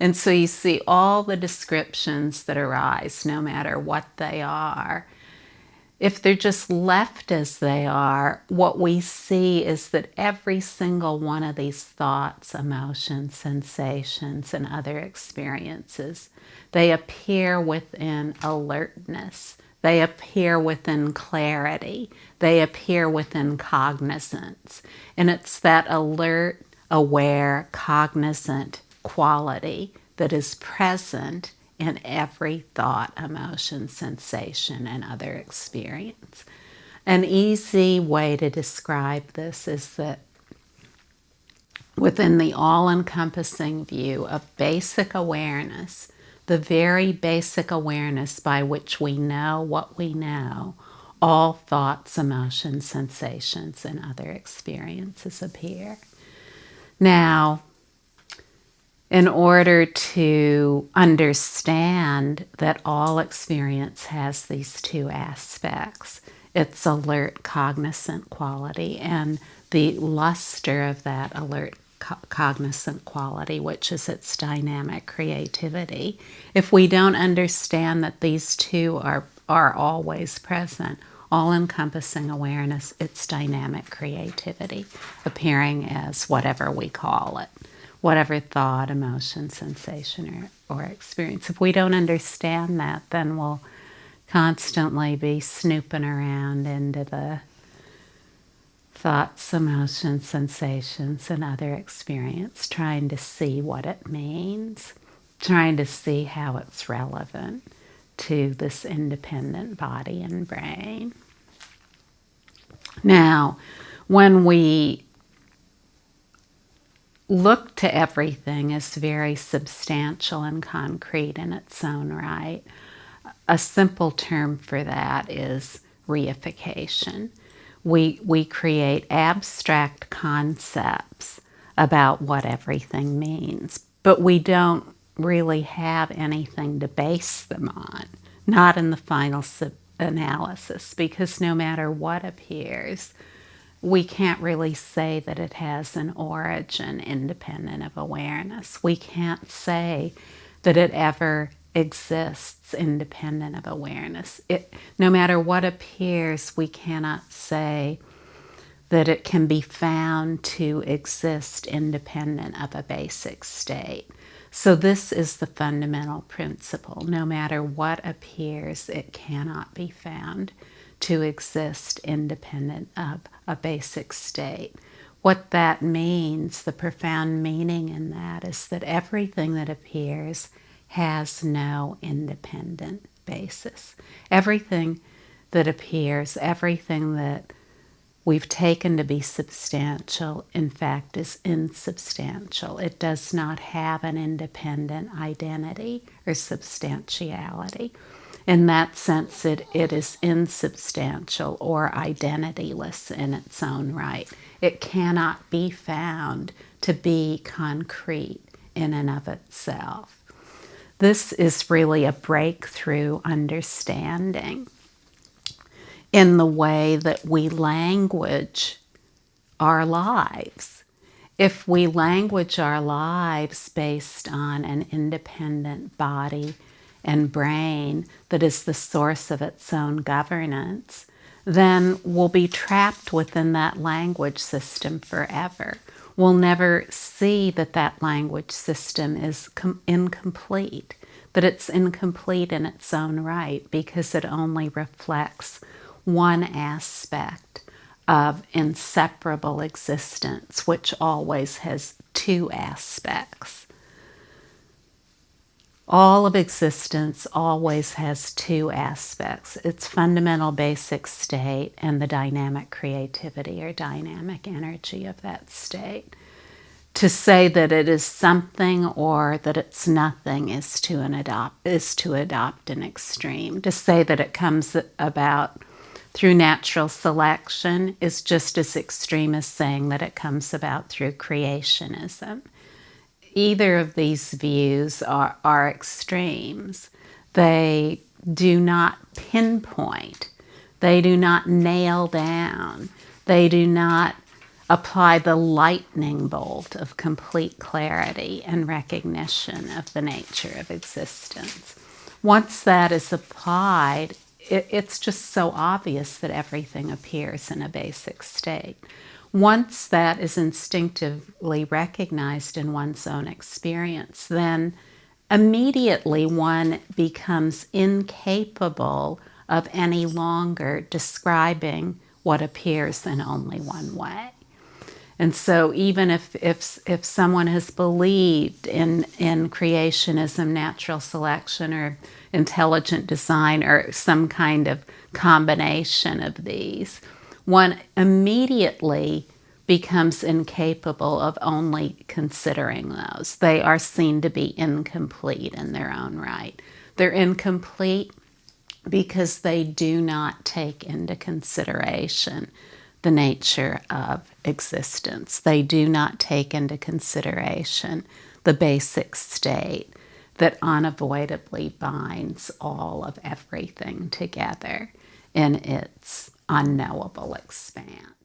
And so you see all the descriptions that arise, no matter what they are. If they're just left as they are, what we see is that every single one of these thoughts, emotions, sensations, and other experiences, they appear within alertness. They appear within clarity. They appear within cognizance. And it's that alert, aware, cognizant quality that is present in every thought, emotion, sensation, and other experience. An easy way to describe this is that within the all-encompassing view of basic awareness, the very basic awareness by which we know what we know, all thoughts, emotions, sensations, and other experiences appear. Now, in order to understand that all experience has these two aspects, its alert, cognizant quality and the luster of that alert, cognizant quality, which is its dynamic creativity. If we don't understand that these two are always present, all-encompassing awareness, its dynamic creativity, appearing as whatever we call it, whatever thought, emotion, sensation, or experience. If we don't understand that, then we'll constantly be snooping around into the thoughts, emotions, sensations, and other experience, trying to see what it means, trying to see how it's relevant to this independent body and brain. Now, when we look to everything as very substantial and concrete in its own right, a simple term for that is reification. We create abstract concepts about what everything means, but we don't really have anything to base them on, not in the final analysis, because no matter what appears, we can't really say that it has an origin independent of awareness. We can't say that it ever exists independent of awareness. No matter what appears, we cannot say that it can be found to exist independent of a basic state. So this is the fundamental principle. No matter what appears, it cannot be found to exist independent of a basic state. What that means, the profound meaning in that, is that everything that appears has no independent basis. Everything that appears, everything that we've taken to be substantial, in fact, is insubstantial. It does not have an independent identity or substantiality. In that sense, it is insubstantial or identityless in its own right. It cannot be found to be concrete in and of itself. This is really a breakthrough understanding in the way that we language our lives. If we language our lives based on an independent body and brain that is the source of its own governance, then we'll be trapped within that language system forever. We'll never see that that language system is incomplete, that it's incomplete in its own right, because it only reflects one aspect of inseparable existence, which always has two aspects. All of existence always has two aspects: its fundamental basic state and the dynamic creativity or dynamic energy of that state. To say that it is something or that it's nothing is to adopt an extreme. To say that it comes about through natural selection is just as extreme as saying that it comes about through creationism. Either of these views are extremes. They do not pinpoint. They do not nail down. They do not apply the lightning bolt of complete clarity and recognition of the nature of existence. Once that is applied, it's just so obvious that everything appears in a basic state. Once that is instinctively recognized in one's own experience, then immediately one becomes incapable of any longer describing what appears in only one way. And so even if someone has believed in creationism, natural selection, or intelligent design, or some kind of combination of these, one immediately becomes incapable of only considering those. They are seen to be incomplete in their own right. They're incomplete because they do not take into consideration the nature of existence. They do not take into consideration the basic state that unavoidably binds all of everything together in its unknowable expanse.